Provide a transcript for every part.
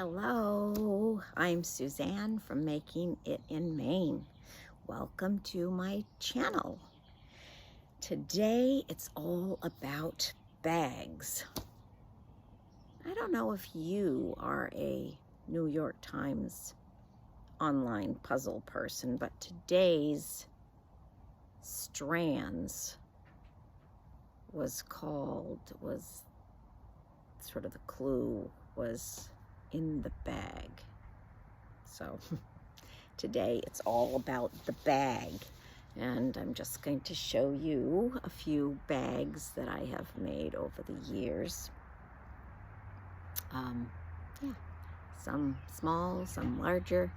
Hello, I'm Suzanne from Making It in Maine. Welcome to my channel. Today it's all about bags. I don't know if you are a New York Times online puzzle person, but today's strands was sort of the clue was in the bag. So today it's all about the bag, and I'm just going to show you a few bags that I have made over the years. Yeah, some small, some larger,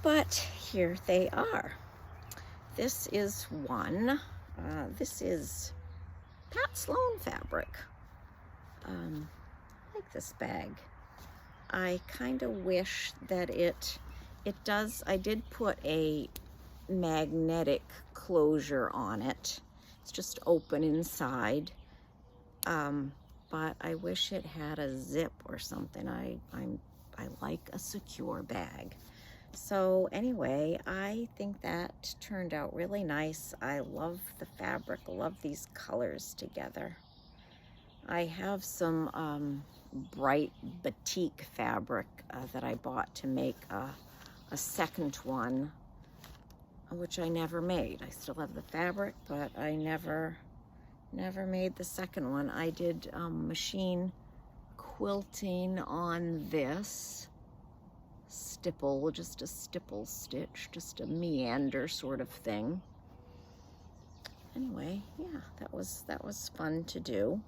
but here they are. This is one. This is Pat Sloan fabric. I like this bag. I kind of wish that it does. I did put a magnetic closure on it. It's just open inside. But I wish it had a zip or something. I like a secure bag. So anyway, I think that turned out really nice. I love the fabric, love these colors together. I have some bright batik fabric that I bought to make a second one, which I never made. I still have the fabric, but I never made the second one. I did machine quilting on this stipple, just a stipple stitch, just a meander sort of thing. Anyway, yeah, that was fun to do.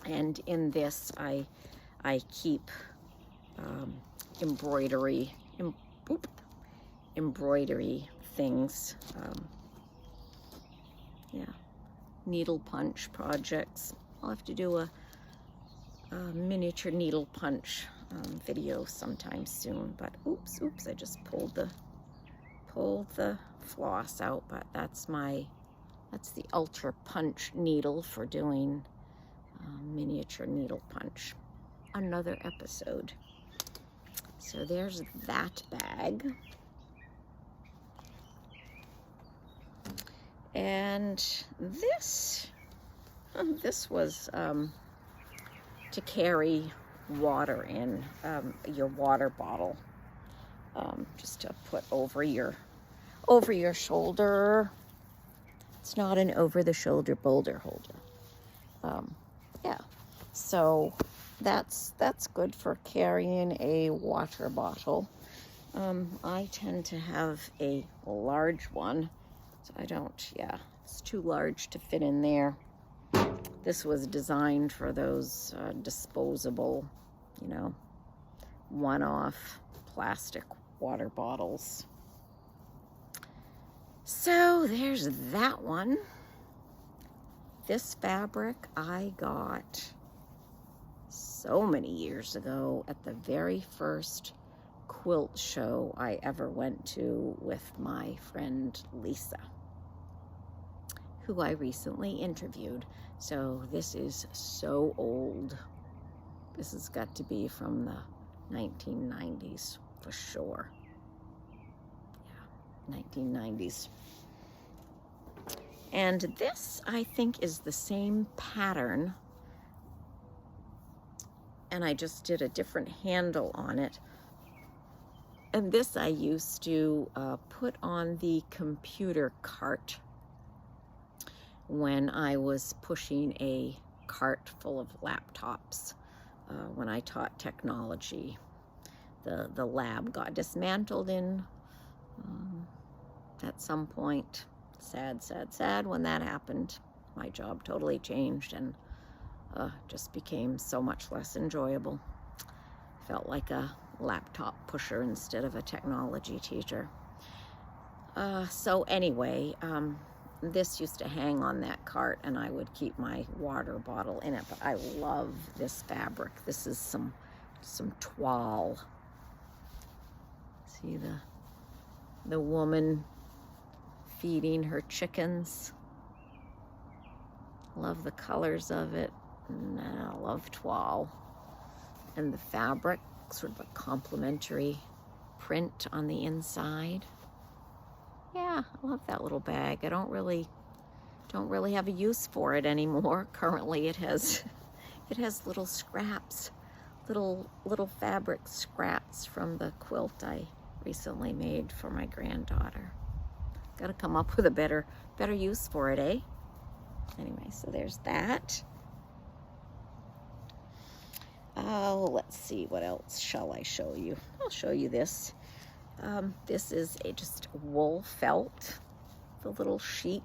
And in this, I keep embroidery things. Yeah, needle punch projects. I'll have to do a miniature needle punch video sometime soon. But oops, I just pulled the floss out. But that's the ultra punch needle for doing miniature needle punch. Another episode. So there's that bag. And this was to carry water in, your water bottle, just to put over your shoulder. It's not an over-the-shoulder boulder holder. Yeah, so that's good for carrying a water bottle. I tend to have a large one, so I don't, yeah, it's too large to fit in there. This was designed for those disposable, one-off plastic water bottles. So there's that one. This fabric I got so many years ago at the very first quilt show I ever went to with my friend Lisa, who I recently interviewed. So this is so old. This has got to be from the 1990s for sure. Yeah, 1990s. And this, I think, is the same pattern, and I just did a different handle on it. And this I used to put on the computer cart when I was pushing a cart full of laptops. When I taught technology, the lab got dismantled at some point. Sad when that happened. My job totally changed and just became so much less enjoyable. Felt like a laptop pusher instead of a technology teacher. So anyway, this used to hang on that cart and I would keep my water bottle in it, but I love this fabric. This is some toile. See the woman feeding her chickens. Love the colors of it. And I love toile. and the fabric, sort of a complementary print on the inside. Yeah, I love that little bag. I don't really have a use for it anymore. Currently it has little scraps, little fabric scraps from the quilt I recently made for my granddaughter. Got to come up with a better use for it, eh? Anyway, so there's that. Oh, let's see, what else shall I show you? I'll show you this. This is just wool felt, the little sheep.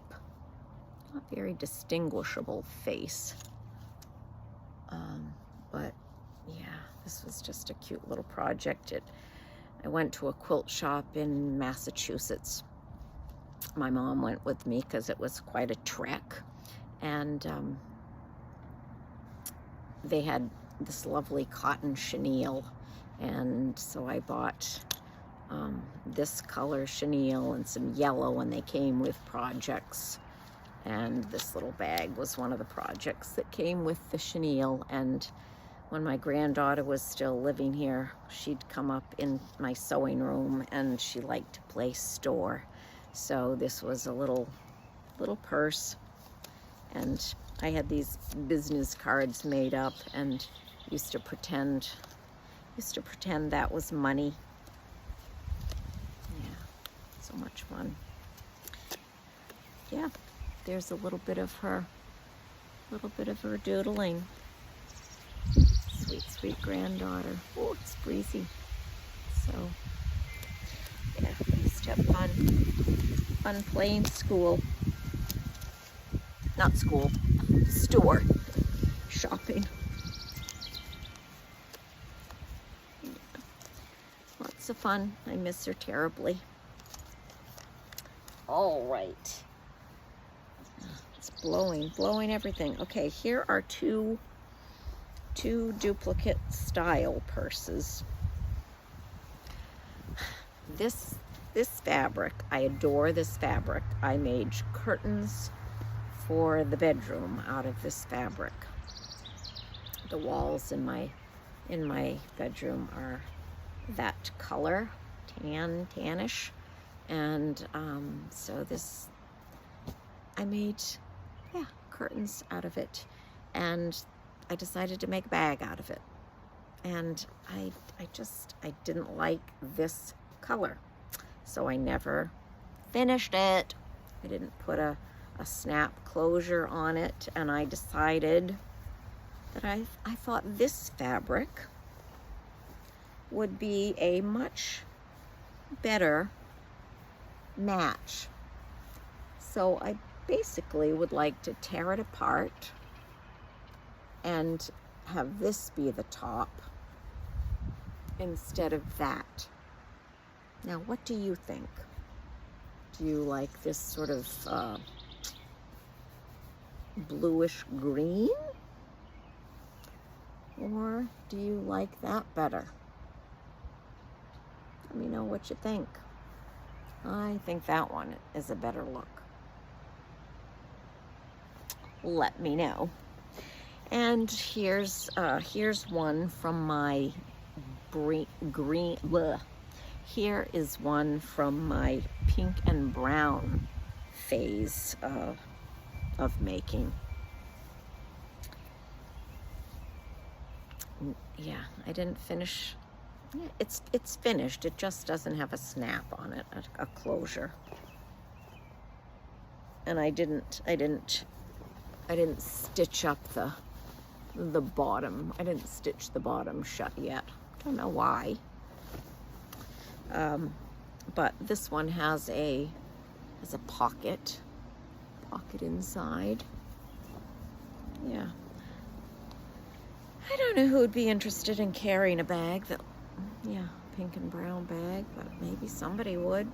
Not very distinguishable face. But yeah, this was just a cute little project. I went to a quilt shop in Massachusetts. My mom went with me because it was quite a trek. And they had this lovely cotton chenille. And so I bought this color chenille and some yellow, and they came with projects. And this little bag was one of the projects that came with the chenille. And when my granddaughter was still living here, she'd come up in my sewing room, and she liked to play store. So this was a little purse, and I had these business cards made up and used to pretend that was money. Yeah, so much fun. Yeah, there's a little bit of her doodling. Sweet granddaughter. Oh, it's breezy. So yeah, I used to have fun playing school. Not school, store, shopping. Yeah. Lots of fun. I miss her terribly. All right. It's blowing everything. Okay, here are two duplicate style purses. This fabric, I adore this fabric. I made curtains for the bedroom out of this fabric. The walls in my bedroom are that color, tannish, and so this, I made curtains out of it, and I decided to make a bag out of it. And I didn't like this color, so I never finished it. I didn't put a snap closure on it, and I decided that I thought this fabric would be a much better match. So I basically would like to tear it apart and have this be the top instead of that. Now, what do you think? Do you like this sort of bluish green? Or do you like that better? Let me know what you think. I think that one is a better look. Let me know. And here's one from my green. Here is one from my pink and brown phase of making. Yeah, I didn't finish. Yeah, it's finished. It just doesn't have a snap on it, a closure. And I didn't stitch up the bottom. I didn't stitch the bottom shut yet. Don't know why. But this one has a pocket inside. Yeah. I don't know who would be interested in carrying a bag that, pink and brown bag, but maybe somebody would.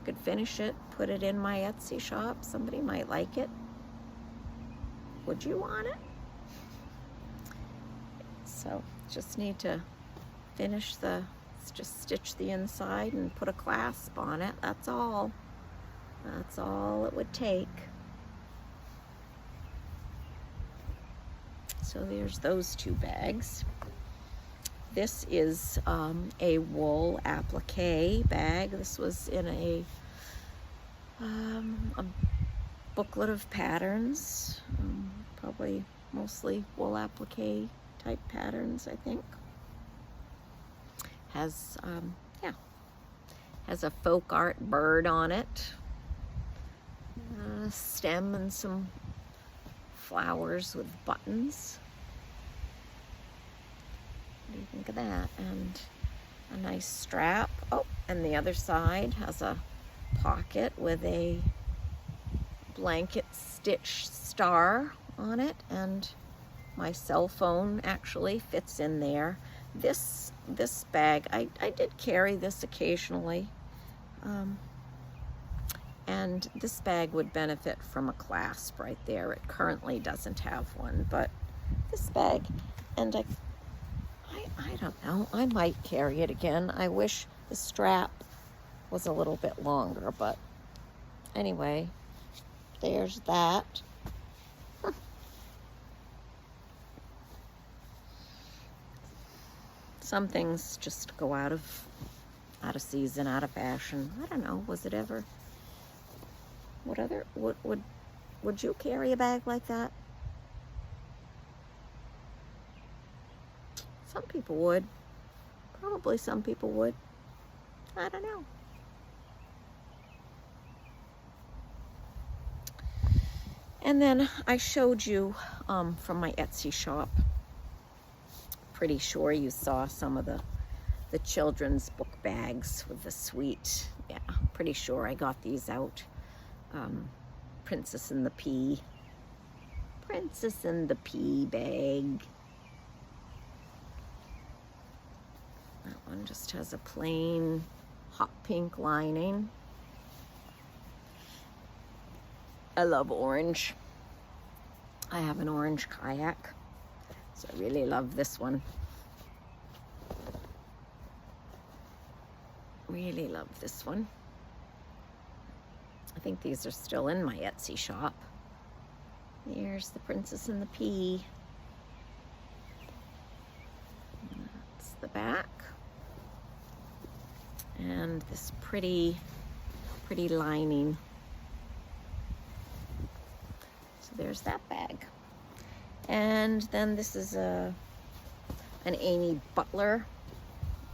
Could finish it, put it in my Etsy shop. Somebody might like it. Would you want it? So just need to just stitch the inside and put a clasp on it. That's all. That's all it would take. So there's those two bags. This is a wool applique bag. This was in a booklet of patterns, probably mostly wool applique type patterns, I think. Has, yeah, has a folk art bird on it, a stem and some flowers with buttons. What do you think of that? And a nice strap. Oh, and the other side has a pocket with a blanket stitch star on it, and my cell phone actually fits in there. This bag, I did carry this occasionally, and this bag would benefit from a clasp right there. It currently doesn't have one, but this bag, and I don't know, I might carry it again. I wish the strap was a little bit longer, but anyway, there's that. Some things just go out of season, out of fashion. I don't know, was it ever? Would you carry a bag like that? Some people would. Probably some people would. I don't know. And then I showed you from my Etsy shop. Pretty sure you saw some of the children's book bags with the sweet. Yeah, pretty sure I got these out. Princess and the Pea. Princess and the Pea bag. That one just has a plain hot pink lining. I love orange. I have an orange kayak, so I really love this one. Really love this one. I think these are still in my Etsy shop. There's the Princess and the Pea. That's the back. And this pretty lining. So there's that bag. And then this is an Amy Butler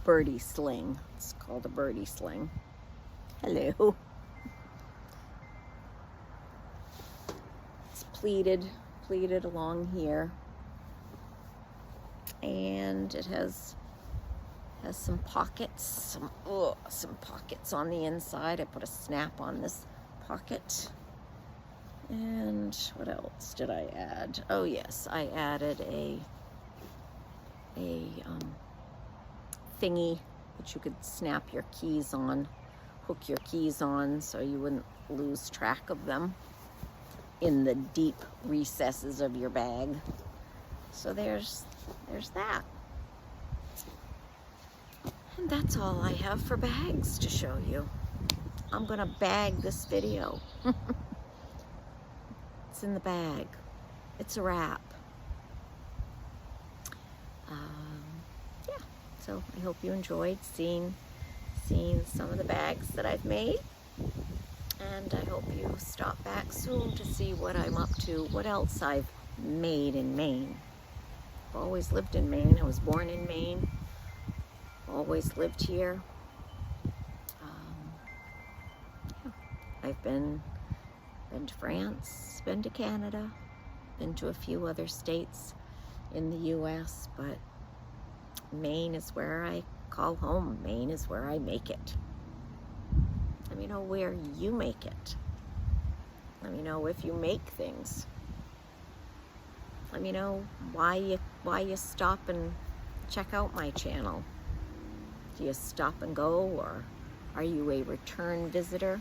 birdie sling. It's called a birdie sling. Hello. It's pleated along here. And it has some pockets, some pockets on the inside. I put a snap on this pocket. And what else did I add? Oh yes, I added a thingy that you could snap your keys on, hook your keys on so you wouldn't lose track of them in the deep recesses of your bag. So there's that. And that's all I have for bags to show you. I'm gonna bag this video. It's in the bag. It's a wrap. Yeah, so I hope you enjoyed seeing some of the bags that I've made. And I hope you stop back soon to see what I'm up to, what else I've made in Maine. I've always lived in Maine. I was born in Maine. Always lived here. Yeah. I've been to France, been to Canada, been to a few other states in the US, but Maine is where I call home. Maine is where I make it. Let me know where you make it. Let me know if you make things. Let me know why you stop and check out my channel. Do you stop and go, or are you a return visitor?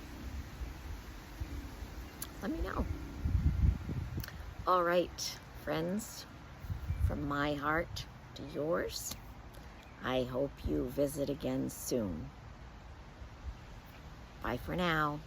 Let me know. All right, friends, from my heart to yours, I hope you visit again soon. Bye for now.